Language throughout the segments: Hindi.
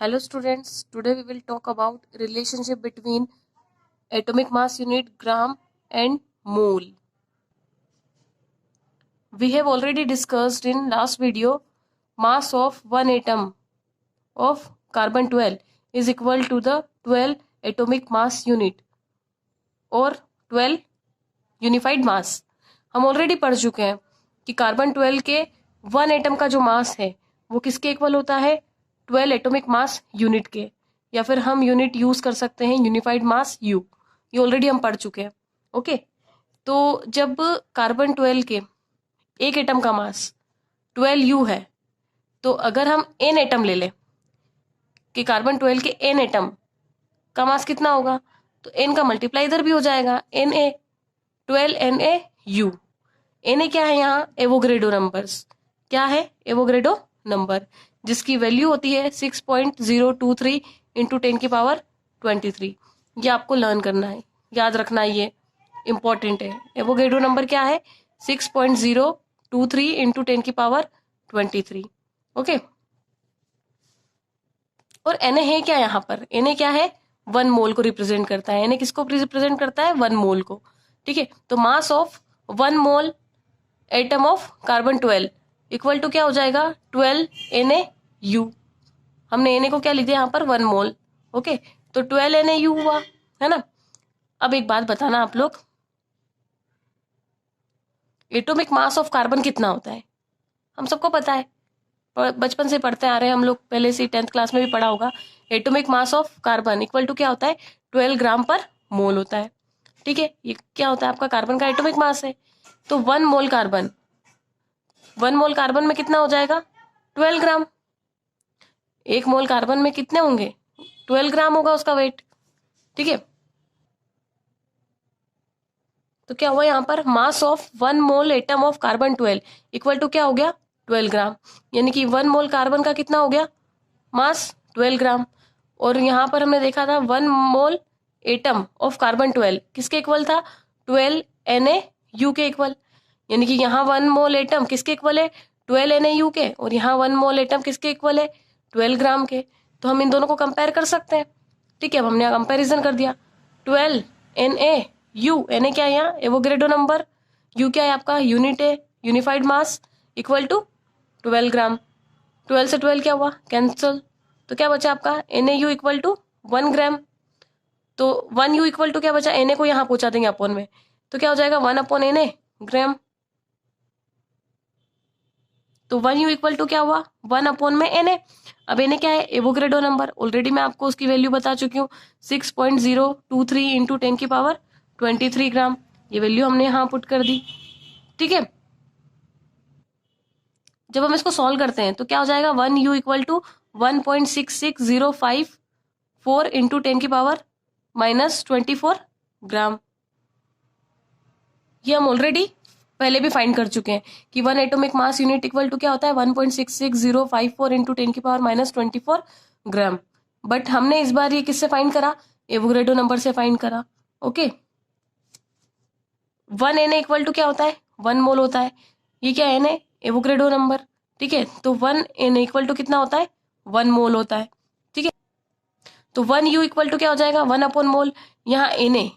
Hello students, today we will talk about relationship between atomic mass unit gram and mole. We have already discussed in last video mass of one atom of carbon 12 is equal to the 12 atomic mass unit और 12 यूनिफाइड मास. हम ऑलरेडी पढ़ चुके हैं कि कार्बन 12 के वन एटम का जो मास है वो किसके इक्वल होता है 12 एटॉमिक मास यूनिट के, या फिर हम यूनिट यूज कर सकते हैं यूनिफाइड मास यू. ये ऑलरेडी हम पढ़ चुके हैं. ओके, तो जब कार्बन 12 के एक एटम का मास 12 यू है, तो अगर हम एन एटम ले लें कि कार्बन 12 के एन एटम का मास कितना होगा, तो एन का मल्टीप्लाई इधर भी हो जाएगा, N A 12 N A U. N A क्या है यहाँ एवोग्रेडो नंबर्स. क्या है एवोग्रेडो नंबर, जिसकी वैल्यू होती है 6.023 इंटू 10 की पावर 23. ये आपको लर्न करना है, याद रखना, ये इंपॉर्टेंट है. एवोग्रेडो नंबर क्या है 6.023 इंटू 10 की पावर 23. ओके, और एन है क्या यहाँ पर, एन क्या है 1 मोल को रिप्रेजेंट करता है. एन किसको रिप्रेजेंट करता है 1 मोल को. ठीक है, तो mass of 1 mole atom of carbon 12 equal to क्या हो जाएगा 12 NaU. हमने Na को क्या लिख दिया यहाँ पर 1 मोल. ओके, तो 12 NaU हुआ, है ना. अब एक बात बताना आप लोग, एटॉमिक मास ऑफ कार्बन कितना होता है. हम सबको पता है, बचपन से पढ़ते आ रहे हैं हम लोग, पहले से 10th क्लास में भी पढ़ा होगा. Atomic mass of carbon equal to क्या होता है 12 ग्राम पर मोल होता है. ठीक है, ये क्या होता है आपका कार्बन का एटॉमिक मास है. तो 1 मोल कार्बन में कितना हो जाएगा 12 ग्राम. 1 मोल कार्बन में कितने होंगे 12 ग्राम होगा उसका वेट. ठीक है, तो क्या हुआ यहाँ पर mass of 1 mole atom of carbon 12 equal to क्या हो गया 12 ग्राम. यानी कि 1 मोल कार्बन का कितना हो गया मास 12 ग्राम. और यहाँ पर हमने देखा था 1 मोल एटम ऑफ कार्बन 12 किसके इक्वल था 12 NaU के इक्वल. यानी कि यहाँ 1 मोल एटम किसके इक्वल है 12 NaU के, और यहाँ 1 मोल एटम किसके इक्वल है 12 ग्राम के. तो हम इन दोनों को कंपेयर कर सकते हैं. ठीक है, अब हमने कंपेरिजन कर दिया. 12 NaU, Na क्या है यहाँ एवोग्रेडो नंबर, U क्या है आपका यूनिट है यूनिफाइड मास इक्वल टू 12 ग्राम. 12 से 12 क्या हुआ कैंसिल, तो क्या बचा आपका NaU इक्वल टू 1 ग्राम. तो 1U इक्वल टू क्या बचा, Na को यहाँ पहुंचा देंगे अपॉन में, तो क्या हो जाएगा 1 अपॉन Na ग्राम. तो 1U इक्वल टू क्या हुआ 1 अपॉन में Na. अब Na क्या है एवोग्रेडो नंबर, ऑलरेडी मैं आपको उसकी वैल्यू बता चुकी हूँ 6.023 इंटू 10 की पावर 23 ग्राम. ये वैल्यू हमने यहाँ पुट कर दी. ठीक है, जब हम इसको सॉल्व करते हैं तो क्या हो जाएगा 1U इक्वल टू 1.66054 इंटू 10 की पावर -24 ग्राम. ये हम ऑलरेडी पहले भी फाइंड कर चुके हैं कि 1 atomic mass unit equal to क्या होता है 1.66054 इंटू 10 की पावर -24 ग्राम. बट हमने इस बार ये किससे फाइंड करा एवोग्रेडो नंबर से फाइंड करा. ओके, 1 Na इक्वल टू क्या होता है 1 मोल होता है. ये क्या है Na एवोग्रेडो नंबर. ठीक है, तो 1 Na इक्वल टू कितना होता है 1 मोल होता है. ठीक है, तो 1U इक्वल टू क्या हो जाएगा 1 अपॉन मोल. यहाँ Na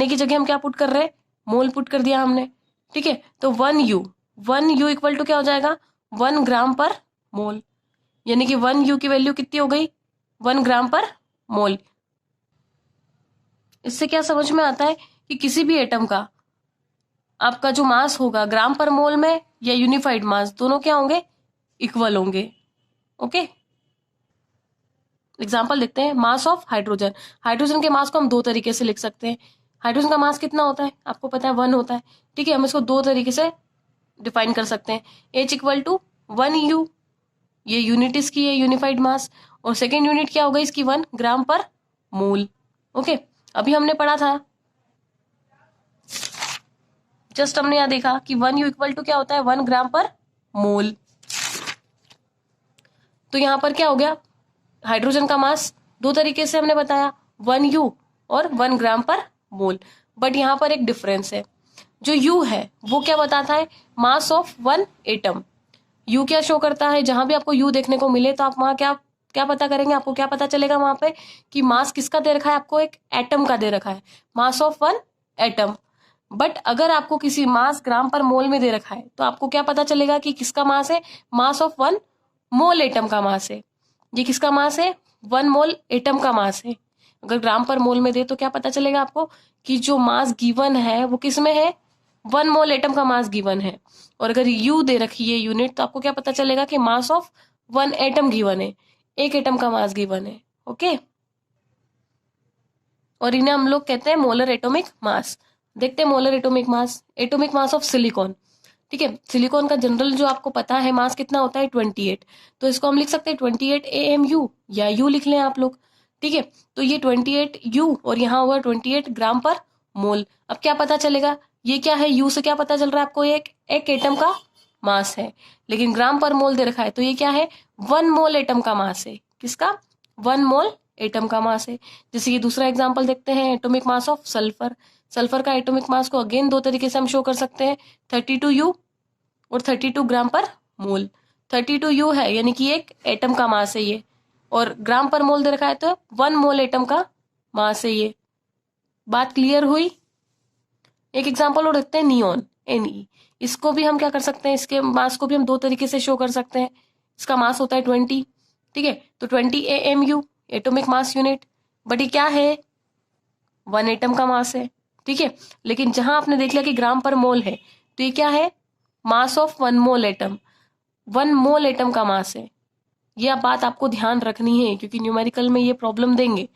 की जगह हम क्या पुट कर रहे हैं मोल पुट कर दिया हमने. ठीक है, तो 1U इक्वल टू क्या हो जाएगा 1 ग्राम पर मोल. यानी कि 1U की वैल्यू कितनी हो गई 1 ग्राम पर मोल. इससे क्या समझ में आता है कि किसी भी एटम का आपका जो मास होगा ग्राम पर मोल में या यूनिफाइड मास, दोनों क्या होंगे इक्वल होंगे. ओके, एग्जाम्पल देखते हैं. मास ऑफ हाइड्रोजन, हाइड्रोजन के मास को हम 2 तरीके से लिख सकते हैं. हाइड्रोजन का मास कितना होता है आपको पता है 1 होता है. ठीक है, हम इसको 2 तरीके से डिफाइन कर सकते हैं. H इक्वल टू 1U, ये यूनिट इसकी है यूनिफाइड मास, और सेकेंड यूनिट क्या होगा इसकी 1 ग्राम पर मोल. ओके, अभी हमने पढ़ा था, जस्ट हमने यहाँ देखा कि 1U इक्वल टू क्या होता है 1 ग्राम पर मोल. तो यहाँ पर क्या हो गया हाइड्रोजन का मास 2 तरीके से हमने बताया 1U और 1 ग्राम पर मोल. बट यहाँ पर एक डिफरेंस है, जो U है वो क्या बताता है मास ऑफ 1 एटम. U क्या शो करता है, जहां भी आपको U देखने को मिले तो आप वहां क्या क्या पता करेंगे, आपको क्या पता चलेगा वहां पे कि मास किसका दे रखा है, आपको एक एटम का दे रखा है, mass of one atom. But अगर आपको किसी मास ग्राम पर मोल में दे रखा है तो आपको क्या पता चलेगा कि किसका मास है, mass of one mole atom का मास है। ये किसका मास है, वन मोल एटम का मास है। अगर ग्राम पर मोल में दे तो क्या पता चलेगा आपको कि जो मास गिवन है वो किस में है, वन मोल एटम का मास गिवन है। और अगर यू दे रखी है यूनिट तो आपको क्या पता चलेगा कि mass of one atom given है, एक एटम का मास गिवन है। ओके, और इन्हें हम लोग कहते हैं मोलर एटॉमिक मास। देखते हैं molar atomic mass of silicon. ठीक है, सिलिकॉन का जनरल जो आपको पता है मास कितना होता है 28, तो इसको हम लिख सकते हैं 28 AMU या यू लिख लें आप लोग। ठीक है, तो ये 28 यू और यहाँ हुआ 28 ग्राम पर मोल। अब क्या पता चलेगा, ये क्या है, यू से क्या पता चल रहा है आपको, एक एटम का मास है, लेकिन ग्राम पर मोल दे रखा है तो ये क्या है, वन मोल एटम का मास है। किसका, वन मोल एटम का मास है। जैसे कि दूसरा एग्जांपल देखते हैं, atomic mass of sulphur. Sulphur का एटॉमिक मास को अगेन दो तरीके से हम शो कर सकते हैं, 32U और 32 ग्राम पर मोल। 32U है यानी कि एक एटम का मास है ये, और ग्राम पर मोल दे रखा है तो वन मोल एटम का मास है ये। बात क्लियर हुई। एक एग्जांपल और देखते हैं, नियॉन Ne। इसको भी हम क्या कर सकते हैं, इसके मास को भी हम दो तरीके से शो कर सकते हैं। इसका मास होता है 20, ठीक है, तो 20 AMU atomic mass unit, but ये क्या है, वन एटम का मास है। ठीक है, लेकिन जहां आपने देख लिया कि ग्राम पर मोल है तो ये क्या है, mass of one mole atom, one mole atom का मास है। यह बात आपको ध्यान रखनी है क्योंकि न्यूमेरिकल में ये प्रॉब्लम देंगे,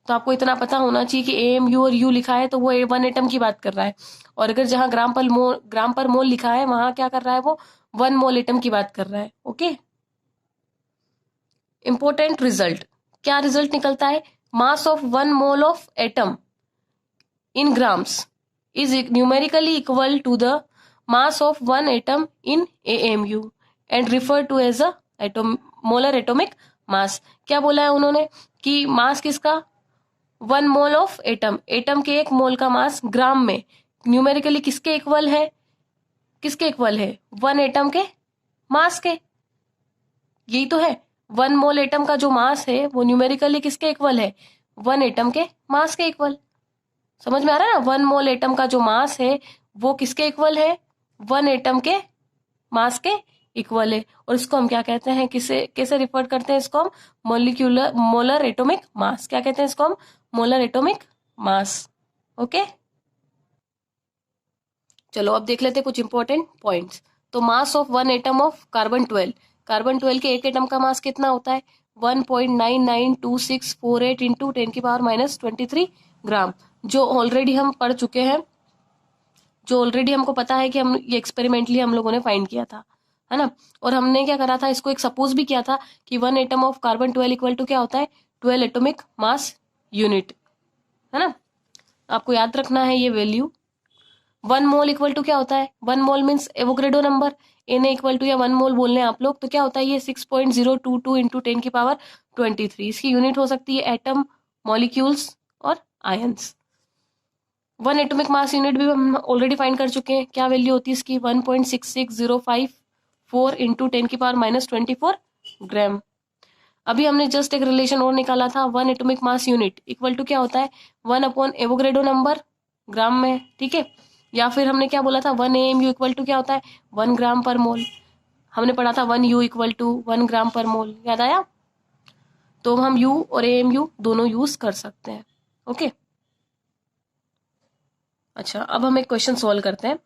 तो आपको इतना पता होना चाहिए कि AMU और U लिखा है तो वो वन एटम की बात कर रहा है, और अगर जहां ग्राम पर मोल लिखा है वहां क्या कर रहा है, वो वन मोल एटम की बात कर रहा है। ओके, इंपॉर्टेंट रिजल्ट, क्या रिजल्ट निकलता है, mass of one mole of atom in grams is numerically equal to the mass of one atom in AMU and referred to as a molar atomic mass। क्या बोला है उन्होंने कि मास किसका, one mole of atom, atom के एक मोल का मास ग्राम में न्यूमेरिकली किसके इक्वल है, किसके इक्वल है, वन एटम के मास के। यही तो है, वन मोल एटम का जो मास है वो न्यूमेरिकली किसके इक्वल है, वन एटम के मास के इक्वल। समझ में आ रहा है ना, वन मोल एटम का जो मास है वो किसके इक्वल है, वन एटम के मास के इक्वल है। और इसको हम क्या कहते हैं, किसे कैसे रिफर करते हैं, इसको हम मोलर एटॉमिक मास, क्या कहते हैं इसको हम, मोलर एटॉमिक मास। ओके, चलो अब देख लेते हैं कुछ इंपॉर्टेंट पॉइंट्स। तो mass of one atom of carbon 12, carbon 12 के एक एटम का मास कितना होता है, 1.992648 इंटू 10⁻⁻23 ग्राम, जो ऑलरेडी हम पढ़ चुके हैं, जो ऑलरेडी हमको पता है कि हम ये एक्सपेरिमेंटली हम लोगों ने फाइंड किया था, है ना। और हमने क्या करा था, इसको एक सपोज भी किया था कि one atom of carbon 12 equal to क्या होता है, 12 एटॉमिक मास यूनिट, है ना। आपको याद रखना है ये value. One mole equal to क्या होता है, one mole means Avogadro number, Na equal to या वन मोल बोल रहे हैं आप लोग, तो क्या होता है ये 6.022 इंटू 10⁻23। इसकी यूनिट हो सकती है एटम, मॉलिक्यूल्स और ions. One atomic mass unit भी हम ऑलरेडी फाइंड कर चुके हैं, क्या वैल्यू होती है इसकी, 1.66054 इंटू 10⁻24 ग्राम। अभी हमने जस्ट एक रिलेशन और निकाला था, one atomic mass unit equal to क्या होता है, 1 अपॉन एवोगैड्रो नंबर ग्राम में, ठीक है। या फिर हमने क्या बोला था, 1 AMU इक्वल टू क्या होता है, 1 ग्राम पर मोल। हमने पढ़ा था 1 U इक्वल टू 1 ग्राम पर मोल, याद आया। तो हम U और AMU दोनों यूज कर सकते हैं। ओके, अच्छा अब हम एक क्वेश्चन सोल्व करते हैं।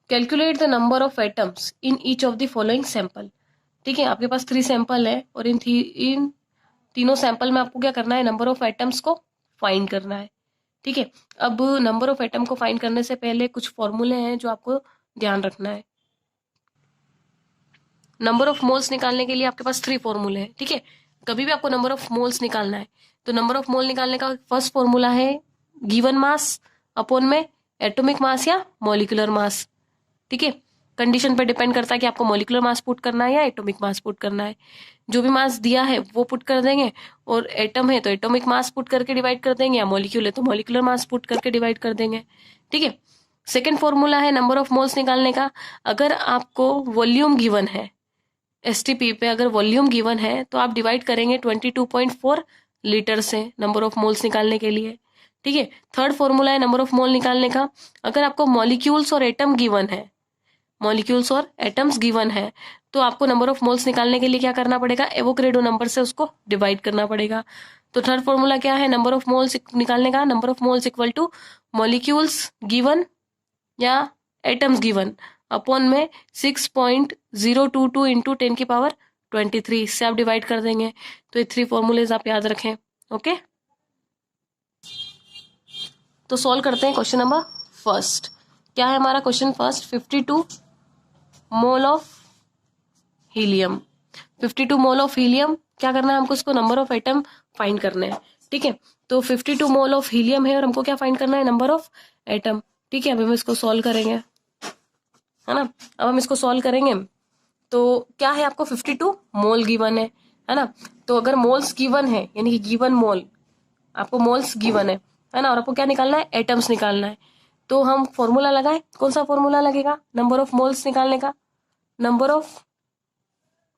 Calculate the number of atoms in each of the following sample. ठीक है, आपके पास 3 सैंपल है और इन तीनों सैंपल में आपको क्या करना है, नंबर ऑफ एटम्स को फाइंड करना है। ठीक है, अब नंबर ऑफ एटम को फाइंड करने से पहले कुछ फॉर्मूले हैं जो आपको ध्यान रखना है। नंबर ऑफ मोल्स निकालने के लिए आपके पास 3 फॉर्मूले हैं। ठीक है, कभी भी आपको नंबर ऑफ मोल्स निकालना है तो नंबर ऑफ मोल निकालने का फर्स्ट फॉर्मूला है गिवन मास अपॉन में एटॉमिक मास या मॉलिक्यूलर मास। ठीक है, कंडीशन पर डिपेंड करता है कि आपको मॉलिक्यूलर मास पुट करना है या एटॉमिक मास पुट करना है। जो भी मास दिया है वो पुट कर देंगे, और एटम है तो एटॉमिक मास पुट करके डिवाइड कर देंगे, या मॉलिक्यूल है तो मॉलिक्यूलर मास पुट करके डिवाइड कर देंगे। ठीक है, सेकेंड फॉर्मूला है नंबर ऑफ मोल्स निकालने का, अगर आपको वॉल्यूम गिवन है STP पे अगर वॉल्यूम गिवन है तो आप डिवाइड करेंगे 22.4 लीटर से नंबर ऑफ मोल्स निकालने के लिए। ठीक है, थर्ड फॉर्मूला है नंबर ऑफ मोल निकालने का। अगर आपको मॉलिक्यूल्स और एटम गिवन है, मॉलिक्यूल्स और एटम्स गिवन है, तो आपको नंबर ऑफ मोल्स निकालने के लिए क्या करना पड़ेगा, एवोक्रेडो नंबर से उसको डिवाइड करना पड़ेगा। तो थर्ड फॉर्मूला क्या है नंबर ऑफ मोल्स निकालने का, number of moles equal two molecules given या एटम्स गिवन अपॉन में 6.022 इंटू 10⁻23, इससे आप डिवाइड कर देंगे। तो ये 3 फॉर्मूलेज आप याद रखें। ओके, तो सॉल्व करते हैं क्वेश्चन नंबर फर्स्ट। क्या है हमारा question first, 52 mole of helium. 52 mole of helium क्या करना है हमको, उसको नंबर ऑफ एटम फाइंड करने हैं। ठीक है, तो 52 मोल ऑफ हीलियम है और हमको क्या फाइंड करना है, नंबर ऑफ एटम। ठीक है, अभी हम इसको सॉल्व करेंगे, है ना। अब हम इसको सॉल्व करेंगे तो क्या है, आपको 52 मोल गिवन है ना। तो अगर मोल्स गिवन है यानी कि गिवन मोल, आपको मोल्स गिवन है ना, और आपको क्या निकालना है, एटम्स निकालना है। तो हम फॉर्मूला लगाए, कौन सा फॉर्मूला लगेगा, नंबर ऑफ मोल्स निकालने का। Number of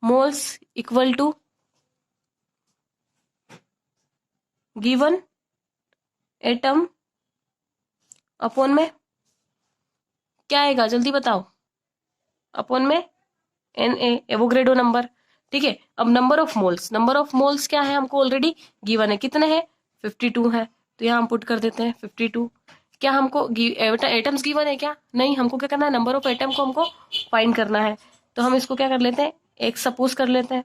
moles equal to given atom upon में क्या आएगा, जल्दी बताओ, अपॉन में Na एवोग्रेडो नंबर। ठीक है, अब number of moles, number of moles क्या है, हमको ऑलरेडी गिवन है, कितने हैं, 52 है। तो यहाँ हम पुट कर देते हैं 52। क्या हमको एटम्स गिवन है क्या, नहीं, हमको क्या करना है, नंबर ऑफ एटम को हमको फाइंड करना है। तो हम इसको क्या कर लेते हैं, एक सपोज कर लेते हैं।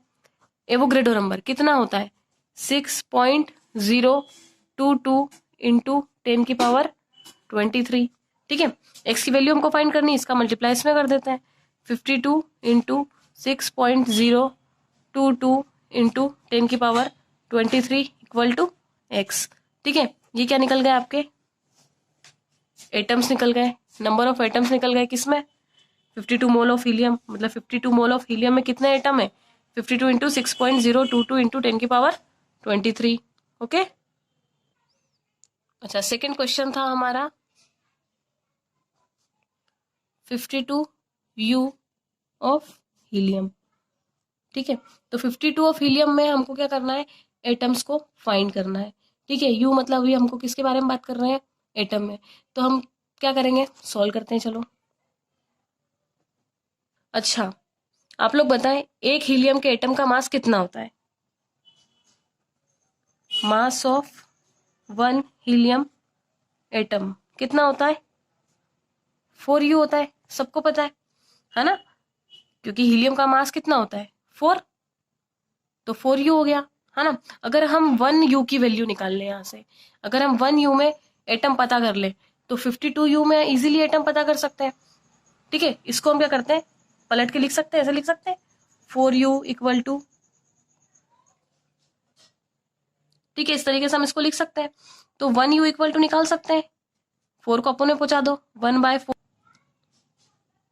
एवोग्रेडो नंबर कितना होता है, 6.022 इंटू 10⁻23। ठीक है, एक्स की वैल्यू हमको फाइंड करनी है, इसका मल्टीप्लाई इसमें कर देते हैं। 52 into 6.022 into 10⁻23 equal to x. ठीक है, ये क्या निकल गए, आपके एटम्स निकल गए, नंबर ऑफ एटम्स निकल गए किसमें, 52 मोल ऑफ हीलियम। मतलब 52 मोल ऑफ हीलियम में कितने एटम है, 52 इंटू 6.022 इंटू 10⁻23। ओके, अच्छा, सेकेंड क्वेश्चन था हमारा 52 यू ऑफ हीलियम। ठीक है, तो 52 ऑफ हीलियम में हमको क्या करना है, एटम्स को फाइंड करना है। ठीक है, यू मतलब अभी हमको किसके बारे में बात कर रहे हैं, एटम में। तो हम क्या करेंगे, सॉल्व करते हैं, चलो। अच्छा, आप लोग बताएं, एक हीलियम के एटम का मास कितना होता है, मास ऑफ 1 हीलियम एटम कितना होता है, 4u होता है, सबको पता है ना, क्योंकि हीलियम का मास कितना होता है 4, तो 4u हो गया, है ना। अगर हम 1u की वैल्यू निकाल लें यहाँ से, अगर हम 1u में एटम पता कर ले तो 52u में इजीली एटम पता कर सकते हैं। ठीक है, इसको हम क्या करते हैं, पलट के लिख सकते हैं, ऐसे लिख सकते हैं 4u इक्वल टू, ठीक है, इस तरीके से हम इसको लिख सकते हैं। तो 1u इक्वल टू निकाल सकते हैं, 4 को अपन में पहुंचा दो, 1/4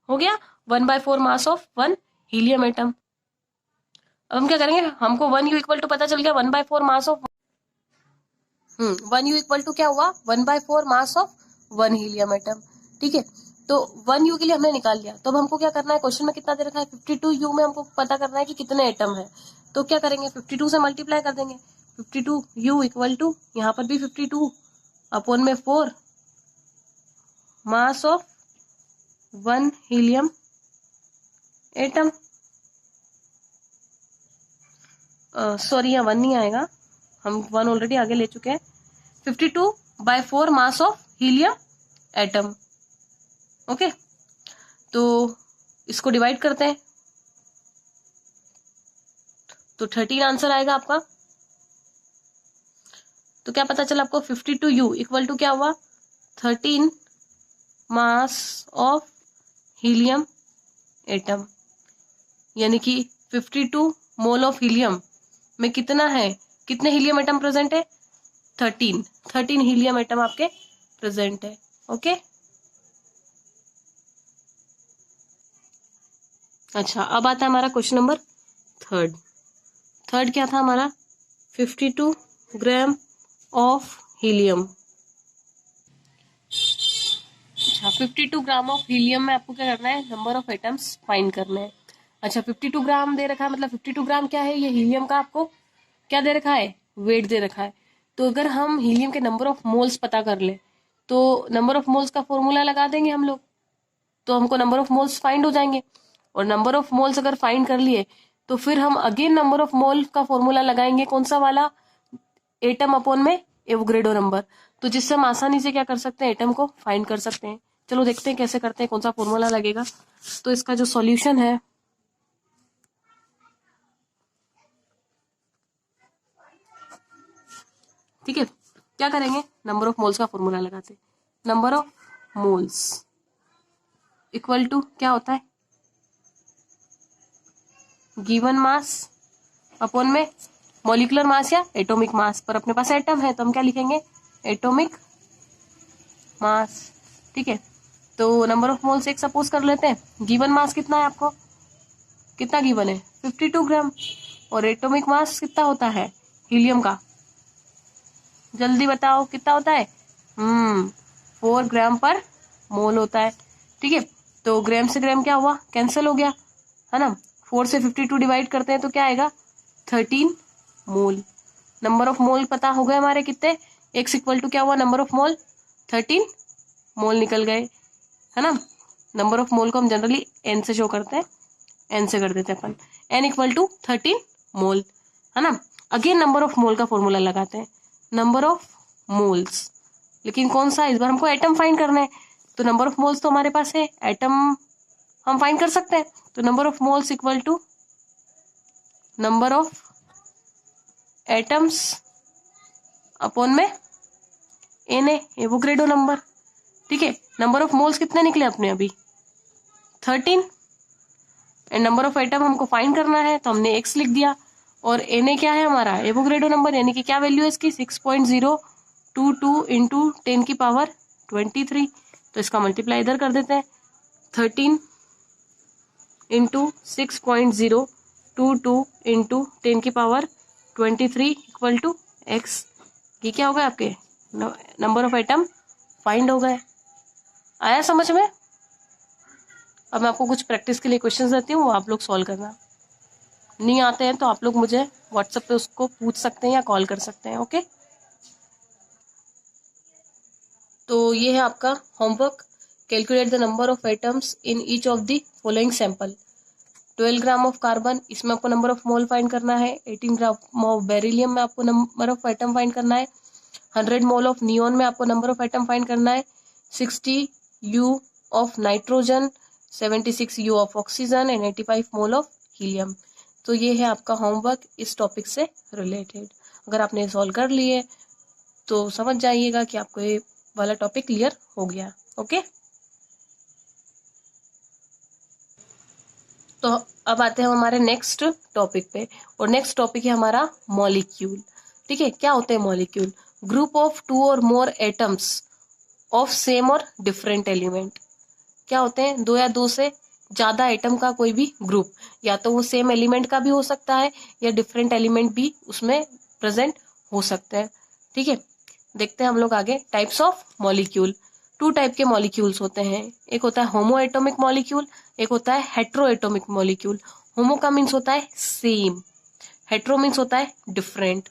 हो गया, 1/4 मास ऑफ 1 हीलियम एटम। अब हम क्या करेंगे, हमको 1u इक्वल टू पता चल गया 1/4 mass of 1u equal to क्या हुआ, 1/4 मास ऑफ 1 हीलियम एटम। ठीक है, तो 1u के लिए हमने निकाल लिया। तो अब हमको क्या करना है, क्वेश्चन में कितना दे रखा है, 52u में हमको पता करना है कि कितने एटम है। तो क्या करेंगे, 52 से मल्टीप्लाई कर देंगे, 52u इक्वल टू, यहाँ पर भी 52 अपॉन में 4 मास ऑफ 1 हीलियम एटम। सॉरी, यहाँ 1 नहीं आएगा, हम 1 ऑलरेडी आगे ले चुके हैं। 52/4 mass of helium atom. Okay, तो इसको डिवाइड करते हैं तो 13 आंसर आएगा आपका। तो क्या पता चला आपको, 52u इक्वल टू क्या हुआ, 13 मास ऑफ हीलियम एटम, यानी कि 52 मोल ऑफ हीलियम में कितना है, कितने हीलियम एटम प्रेजेंट है, 13 हीलियम एटम आपके प्रेजेंट है। ओके, अच्छा, अब आता है हमारा क्वेश्चन नंबर थर्ड क्या था हमारा, 52 ग्राम ऑफ हीलियम। अच्छा, 52 ग्राम ऑफ हीलियम में आपको क्या करना है, नंबर ऑफ एटम्स फाइंड करने हैं। अच्छा 52 ग्राम दे रखा है, मतलब 52 ग्राम क्या है, ये हीलियम का आपको क्या दे रखा है, वेट दे रखा है। तो अगर हम हीलियम के नंबर ऑफ मोल्स पता कर ले तो नंबर ऑफ मोल्स का फॉर्मूला लगा देंगे हम लोग, तो हमको नंबर ऑफ मोल्स फाइंड हो जाएंगे। और नंबर ऑफ मोल्स अगर फाइंड कर लिए तो फिर हम अगेन नंबर ऑफ मोल का फॉर्मूला लगाएंगे, कौन सा वाला, एटम अपॉन में एवोगैड्रो नंबर। तो जिससे हम आसानी से क्या कर सकते हैं, एटम को फाइंड कर सकते हैं। चलो देखते हैं कैसे करते हैं, कौन सा फॉर्मूला लगेगा। तो इसका जो सॉल्यूशन है, ठीक है, क्या करेंगे, नंबर ऑफ मोल्स का फॉर्मूला लगाते हैं। Number of moles equal to क्या होता है, गिवन मास अपॉन में मॉलिक्यूलर मास या एटॉमिक मास। पर अपने पास एटम है तो हम क्या लिखेंगे, एटॉमिक मास। ठीक है, तो नंबर ऑफ मोल्स एक सपोज कर लेते हैं। गिवन मास कितना है आपको, कितना गिवन है, 52 ग्राम। और एटॉमिक मास कितना होता है हीलियम का, जल्दी बताओ कितना होता है, 4 ग्राम पर मोल होता है। ठीक है, तो ग्राम से ग्राम क्या हुआ, कैंसिल हो गया, है ना। 4 से 52 डिवाइड करते हैं तो क्या आएगा, 13 मोल। नंबर ऑफ मोल पता हो गए हमारे कितने, x इक्वल टू क्या हुआ, नंबर ऑफ मोल 13 मोल निकल गए, है ना। नंबर ऑफ मोल को हम जनरली n से शो करते हैं, n से कर देते हैं अपन, n इक्वल टू 13 मोल, है ना। अगेन नंबर ऑफ मोल का फॉर्मूला लगाते हैं, नंबर ऑफ मोल्स, लेकिन कौन सा, इस बार हमको एटम फाइंड करना है। तो नंबर ऑफ मोल्स तो हमारे पास है, एटम हम फाइंड कर सकते हैं। तो number of moles equal to number of atoms upon में Na, एवोगैड्रो नंबर। ठीक है, नंबर ऑफ मोल्स कितने निकले अपने अभी, 13, एंड नंबर ऑफ एटम हमको फाइंड करना है तो हमने x लिख दिया। और Na क्या है हमारा, एवोगैड्रो नंबर, यानी कि क्या वैल्यू है इसकी, 6.022 इंटू 10 की पावर 23। तो इसका मल्टीप्लाई इधर कर देते हैं, 13 इंटू 6.022 इंटू 10 की पावर 23 इक्वल टू x। ये क्या हो गया, आपके नंबर ऑफ एटम फाइंड हो गए। आया समझ में। अब मैं आपको कुछ प्रैक्टिस के लिए क्वेश्चंस देती हूँ, वो आप लोग सॉल्व करना। नहीं आते हैं तो आप लोग मुझे व्हाट्सएप पे उसको पूछ सकते हैं या कॉल कर सकते हैं, ओके। तो ये है आपका homework, calculate the number of atoms in each of the following sample. 12 gram of carbon, इसमें आपको नंबर ऑफ मोल फाइंड करना है। 18 ग्राम ऑफ बेरिलियम में आपको नंबर ऑफ एटम फाइंड करना है। 100 मोल ऑफ नियोन में आपको नंबर ऑफ एटम फाइंड करना है। 60 you of nitrogen, 76 you of oxygen and 85 mole of helium. तो ये है आपका होमवर्क इस टॉपिक से रिलेटेड। अगर आपने सॉल्व कर लिए तो समझ जाइएगा कि आपको ये वाला टॉपिक क्लियर हो गया, ओके। तो अब आते हैं हमारे नेक्स्ट टॉपिक पे, और नेक्स्ट टॉपिक है हमारा मॉलिक्यूल। ठीक है, क्या होते हैं मॉलिक्यूल, ग्रुप ऑफ 2 और मोर एटम्स ऑफ सेम और डिफरेंट एलिमेंट। क्या होते हैं, 2 या 2 से ज्यादा एटम का कोई भी ग्रुप, या तो वो सेम एलिमेंट का भी हो सकता है या डिफरेंट एलिमेंट भी उसमें प्रेजेंट हो सकते हैं। ठीक है, देखते हैं हम लोग आगे टाइप्स ऑफ मॉलिक्यूल। 2 टाइप के मॉलिक्यूल्स होते हैं, एक होता है होमो एटॉमिक मॉलिक्यूल, एक होता है हेट्रो एटॉमिक मॉलिक्यूल। होमो का मीन्स होता है सेम, हेट्रो मीन्स होता है different.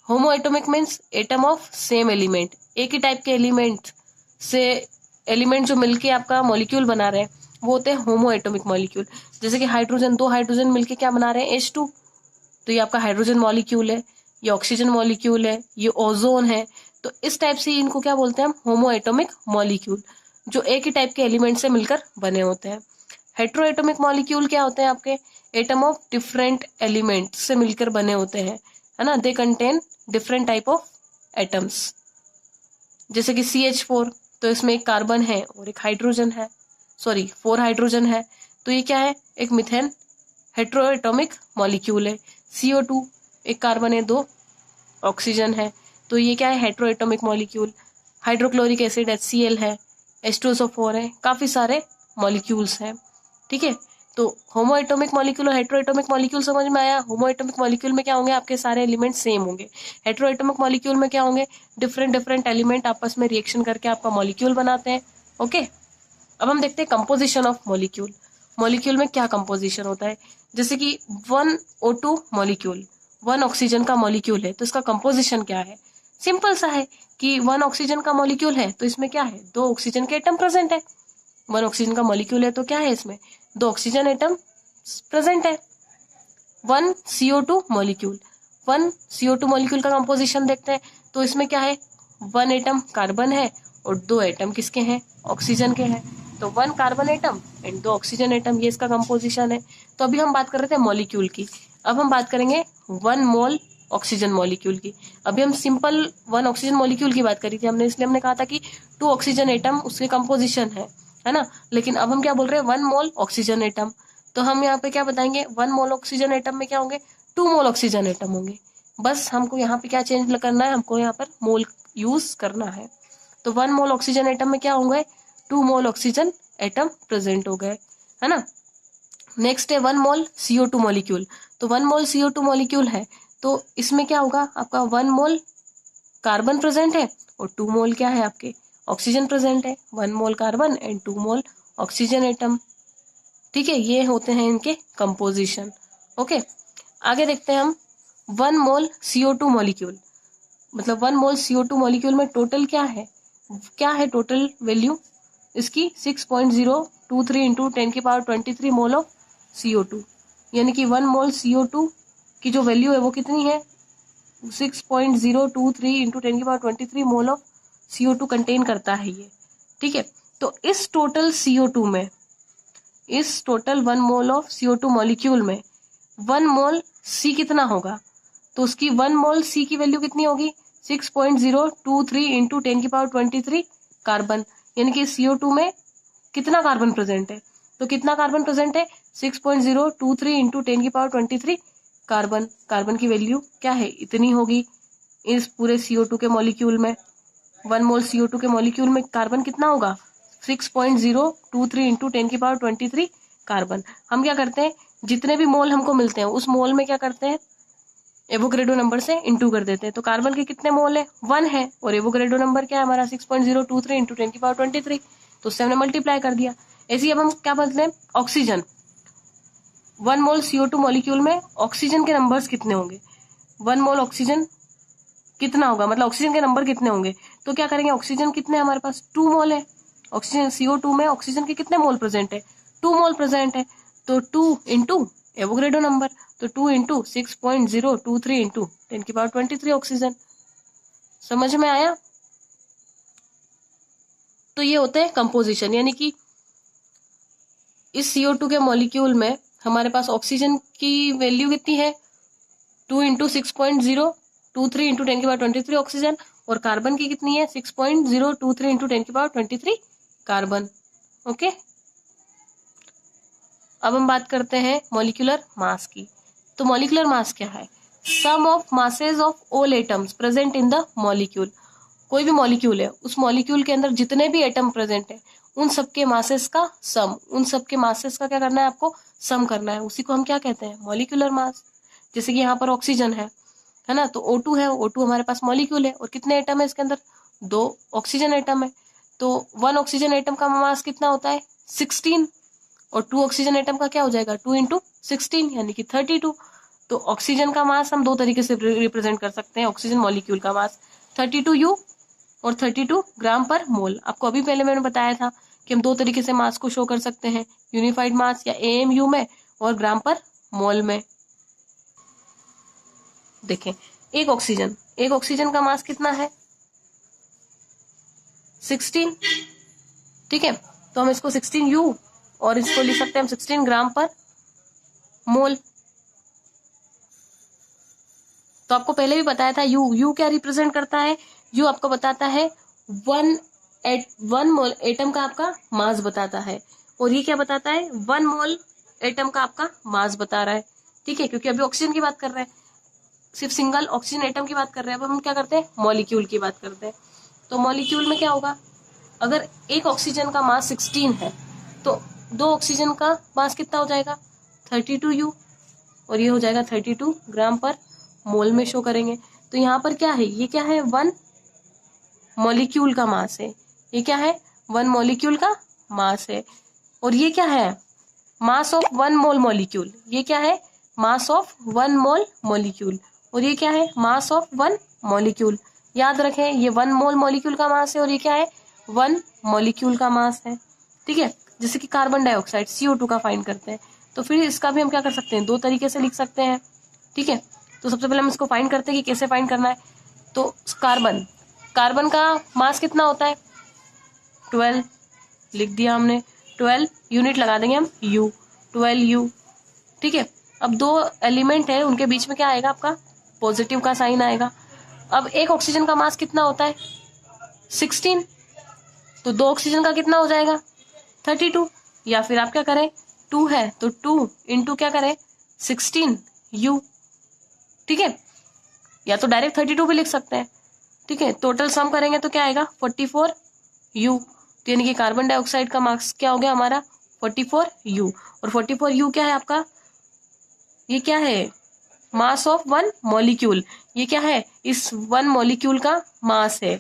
Homo atomic means atom of same element, एक ही टाइप के एलिमेंट से एलिमेंट जो मिलके आपका मॉलिक्यूल बना रहे हैं वो होते हैं होमो एटॉमिक मॉलिक्यूल। जैसे कि हाइड्रोजन, 2 हाइड्रोजन मिलके क्या बना रहे हैं, H2, तो ये आपका हाइड्रोजन मॉलिक्यूल है, ये ऑक्सीजन मॉलिक्यूल है, ये ओजोन है। तो इस टाइप से इनको क्या बोलते हैं हम, होमो एटॉमिक मॉलिक्यूल, जो एक ही टाइप के एलिमेंट से मिलकर बने होते हैं। हेट्रो एटॉमिक मॉलिक्यूल क्या होते हैं आपके, एटम ऑफ डिफरेंट एलिमेंट से मिलकर बने होते हैं, है ना। They contain different type of atoms. जैसे कि CH4, तो इसमें एक कार्बन है और एक हाइड्रोजन है, सॉरी 4 हाइड्रोजन है, तो ये क्या है, एक मिथेन हेट्रो एटॉमिक मॉलिक्यूल है। CO2, एक कार्बन है, 2 ऑक्सीजन है, तो ये क्या है, hetero atomic molecule. Hydrochloric acid HCl है, H2SO4 है, काफी सारे मॉलिक्यूल्स हैं। ठीक है, तो होमो एटॉमिक मॉलिक्यूल और हेट्रो एटॉमिक मॉलिक्यूल समझ में आया। होमो एटॉमिक मॉलिक्यूल में क्या होंगे, आपके सारे एलिमेंट सेम होंगे। हेट्रो एटॉमिक मॉलिक्यूल में क्या होंगे, डिफरेंट डिफरेंट एलिमेंट आपस में रिएक्शन करके आपका मॉलिक्यूल बनाते हैं, ओके। अब हम देखते हैं कंपोजिशन ऑफ मॉलिक्यूल। मॉलिक्यूल में क्या कंपोजिशन होता है। जैसे कि 1O2 मॉलिक्यूल, 1 ऑक्सीजन का मॉलिक्यूल है, तो इसका कंपोजिशन क्या है। सिंपल सा है कि 1 ऑक्सीजन का मॉलिक्यूल है तो इसमें क्या है, 2 ऑक्सीजन के एटम प्रेजेंट है। 1 ऑक्सीजन का मॉलिक्यूल है तो क्या है, इसमें 2 ऑक्सीजन एटम प्रेजेंट है। 1 CO2 मॉलिक्यूल, 1 CO2 मॉलिक्यूल का कंपोजिशन देखते हैं तो इसमें क्या है, 1 एटम कार्बन है और 2 एटम किसके हैं, ऑक्सीजन के हैं। तो 1 carbon atom and 2 oxygen atom, ये इसका कंपोजिशन है। तो अभी हम बात कर रहे थे मॉलिक्यूल की, अब हम बात करेंगे 1 मोल ऑक्सीजन मॉलिक्यूल की। अभी हम सिंपल 1 ऑक्सीजन मॉलिक्यूल की बात करी थी हमने, इसलिए हमने कहा था कि 2 ऑक्सीजन एटम उसके कंपोजिशन है ना। लेकिन अब हम क्या बोल रहे हैं, 1 मोल ऑक्सीजन एटम। तो हम यहाँ पे क्या बताएंगे, 1 मोल ऑक्सीजन एटम में क्या होंगे, 2 मोल ऑक्सीजन एटम होंगे। बस हमको यहाँ पे क्या चेंज करना है, हमको यहाँ पर मोल यूज करना है। तो 1 मोल ऑक्सीजन एटम में क्या होंगे, 2 मोल ऑक्सीजन एटम प्रेजेंट हो गए, है ना। नेक्स्ट है 1 मोल CO2 मॉलिक्यूल। तो 1 मोल CO2 मॉलिक्यूल है तो इसमें क्या होगा, आपका 1 मोल कार्बन प्रेजेंट है और 2 मोल क्या है, आपके ऑक्सीजन प्रेजेंट है। 1 mole carbon and 2 mole oxygen atom, ठीक है, ये होते हैं इनके कंपोजिशन। ओके, आगे देखते हैं हम 1 मोल CO2 मॉलिक्यूल। मतलब 1 मोल CO2 मॉलिक्यूल में टोटल क्या है टोटल वैल्यू इसकी, 6.023 इंटू 10⁻23 मोल ऑफ CO2। यानी कि 1 मोल CO2 की जो वैल्यू है वो कितनी है, 6.023 into 10⁻23 mole of CO2 contain करता है ये, ठीक है। तो इस टोटल CO2 में, इस total 1 mole of CO2 molecule में 1 मोल C कितना होगा, तो उसकी 1 मोल C की वैल्यू कितनी होगी, 6.023 इंटू 10⁻23 कार्बन। यानी कि CO2 में कितना कार्बन प्रेजेंट है, तो कितना कार्बन प्रेजेंट है, 6.023 इंटू 10⁻23 कार्बन। कार्बन की वैल्यू क्या है, इतनी होगी इस पूरे CO2 के मॉलिक्यूल में। 1 मोल CO2 के मॉलिक्यूल में कार्बन कितना होगा, 6.023 इंटू 10⁻23 कार्बन। हम क्या करते हैं, जितने भी मोल हमको मिलते हैं उस मोल में क्या करते हैं, एवोगैड्रो नंबर से इंटू कर देते हैं। तो कार्बन के कितने मोल है, 1 है, और एवोगैड्रो नंबर क्या है हमारा, 6.023 इंटू 10⁻23, तो उससे हमने मल्टीप्लाई कर दिया। ऐसे ही अब हम क्या बोलते हैं, ऑक्सीजन, 1 मोल CO2 मॉलिक्यूल में ऑक्सीजन के नंबर्स कितने होंगे, 1 मोल ऑक्सीजन कितना होगा, मतलब ऑक्सीजन के नंबर कितने होंगे। तो क्या करेंगे, ऑक्सीजन कितने हमारे पास 2 मोल है, ऑक्सीजन CO2 में ऑक्सीजन के कितने मोल प्रेजेंट है, 2 मोल प्रेजेंट है। तो 2 इंटू एवोगैड्रो नंबर, तो 2 इंटू 6.023 इंटू 10⁻23 ऑक्सीजन। समझ में आया। तो ये होते हैं कंपोजिशन, यानी कि इस CO2 के मॉलिक्यूल में हमारे पास ऑक्सीजन की वैल्यू कितनी है, 2 इंटू 6.023 इंटू 10⁻23 ऑक्सीजन, और कार्बन की कितनी है, 6.023 इंटू 10⁻23 कार्बन। ओके, अब हम बात करते हैं मॉलिक्यूलर मास की। तो मॉलिक्यूलर मास क्या है, sum of masses of all atoms present in the molecule. कोई भी मॉलिक्यूल है, उस मॉलिक्यूल के अंदर जितने भी एटम प्रेजेंट है उन सबके मासेस का सम, उन सबके मासेस का क्या करना है, आपको सम करना है, उसी को हम क्या कहते हैं, मॉलिक्यूलर मास। जैसे कि यहाँ पर ऑक्सीजन है ना, तो O2 है, O2 हमारे पास मॉलिक्यूल है और कितने एटम है इसके अंदर, 2 ऑक्सीजन एटम है। तो 1 ऑक्सीजन एटम का मास कितना होता है, 16, और 2 ऑक्सीजन एटम का क्या हो जाएगा, 2 इंटू 16 यानी कि 32। तो ऑक्सीजन का मास हम 2 तरीके से रिप्रेजेंट कर सकते हैं, ऑक्सीजन मॉलिक्यूल का मास 32U और 32 ग्राम पर मोल। आपको अभी पहले मैंने बताया था कि हम 2 तरीके से मास को शो कर सकते हैं, यूनिफाइड मास या AMU में और ग्राम पर मोल में। देखें, एक ऑक्सीजन का मास कितना है, 16, ठीक है। तो हम इसको 16U और इसको लिख सकते हैं हम 16 ग्राम पर मोल। तो आपको पहले भी बताया था यू क्या रिप्रेजेंट करता है, यू आपको बताता है 1 मोल एटम का आपका मास बताता है, और ये क्या बताता है, 1 मोल एटम का आपका मास बता रहा है, ठीक है। क्योंकि अभी ऑक्सीजन की बात कर रहे हैं, सिर्फ सिंगल ऑक्सीजन एटम की बात कर रहे हैं, अब हम क्या करते हैं, मॉलिक्यूल की बात करते हैं। तो मॉलिक्यूल में क्या होगा, अगर एक ऑक्सीजन का मास 16 है तो 2 ऑक्सीजन का मास कितना हो जाएगा, 32U, और ये हो जाएगा 32 ग्राम पर मोल में शो करेंगे। तो यहाँ पर क्या है, ये क्या है, 1 मॉलिक्यूल का मास है, ये क्या है, 1 मॉलिक्यूल का मास है। और ये क्या है, मास ऑफ 1 मोल मॉलिक्यूल, ये क्या है, मास ऑफ 1 मोल मॉलिक्यूल, और ये क्या है, मास ऑफ 1 मॉलिक्यूल। याद रखें ये 1 मोल मॉलिक्यूल का मास है और ये क्या है, 1 मॉलिक्यूल का मास है। ठीक है, जैसे कि कार्बन डाइऑक्साइड CO2 का फाइंड करते हैं, तो फिर इसका भी हम क्या कर सकते हैं, दो तरीके से लिख सकते हैं। ठीक है, तो सबसे पहले हम इसको फाइंड करते हैं कि कैसे फाइंड करना है। तो कार्बन का मास कितना होता है, 12, लिख दिया हमने 12, यूनिट लगा देंगे हम U, 12U। ठीक है, अब दो एलिमेंट है उनके बीच में क्या आएगा, आपका पॉजिटिव का साइन आएगा। अब एक ऑक्सीजन का मास कितना होता है, 16, तो दो ऑक्सीजन का कितना हो जाएगा, 32, या फिर आप क्या करें, 2 है तो 2 इंटू क्या करें, 16U। ठीक है, या तो डायरेक्ट 32 भी लिख सकते हैं। ठीक है, टोटल सम करेंगे तो क्या आएगा, 44U। तो यानी कि कार्बन डाइऑक्साइड का मास क्या हो गया हमारा, 44U। और 44U क्या है आपका, ये क्या है, मास ऑफ 1 मॉलिक्यूल, ये क्या है, इस 1 मॉलिक्यूल का मास है।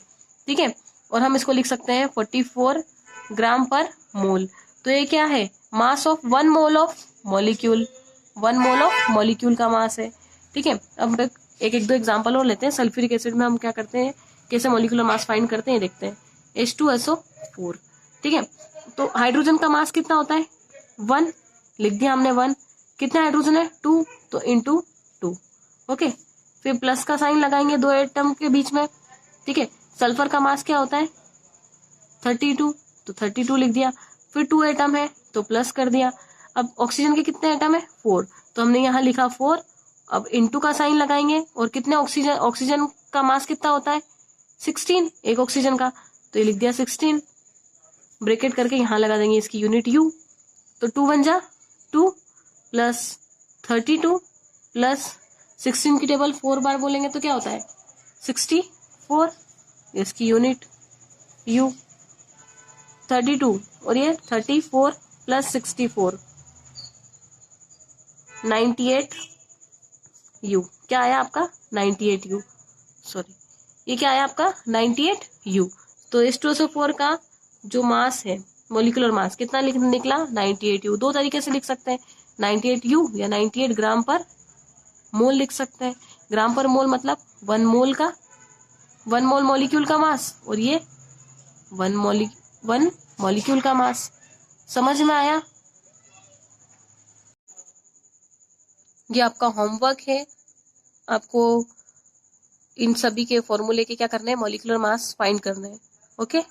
ठीक है, और हम इसको लिख सकते हैं 44 ग्राम पर मोल। तो ये क्या है, मास of 1 mole of molecule, 1 mole of molecule का मास है। ठीक है, अब एक दो एग्जांपल और लेते हैं। सल्फ्यूरिक एसिड में हम क्या करते हैं, कैसे मॉलिक्यूलर मास फाइंड करते हैं, देखते हैं। H2SO4। ठीक है, तो हाइड्रोजन का मास कितना होता है, 1, लिख दिया हमने 1। कितना हाइड्रोजन है, 2, तो इंटू 2। ओके, फिर प्लस का साइन लगाएंगे दो एटम के बीच में। ठीक है, सल्फर का मास क्या होता है, 32, तो 32 लिख दिया। फिर 2 एटम है तो प्लस कर दिया। अब ऑक्सीजन के कितने एटम है, 4, तो हमने यहाँ लिखा 4। अब इंटू का साइन लगाएंगे, और कितने ऑक्सीजन का मास कितना होता है, 16, एक ऑक्सीजन का, तो ये लिख दिया 16। ब्रेकेट करके यहाँ लगा देंगे इसकी यूनिट U। तो 2 1 जा 2 प्लस 32 प्लस 16 की टेबल 4 बार बोलेंगे तो क्या होता है, 64, इसकी यूनिट U। 32 और ये 34 प्लस 64, 98U। क्या आया आपका, 98U, सॉरी ये क्या आया आपका, 98U। तो H2SO4 का जो मास है, मोलिकुलर मास कितना निकला, 98U। दो तरीके से लिख सकते हैं, 98U या 98 ग्राम पर मोल लिख सकते हैं। ग्राम पर मोल मतलब 1 मोल का, 1 मोल मॉलिक्यूल का मास, और ये 1 मॉलिक्यूल का मास। समझ में आया, ये आपका होमवर्क है। आपको इन सभी के फॉर्मूले के क्या करने हैं, मॉलिक्यूलर मास फाइंड करने हैं। ओके।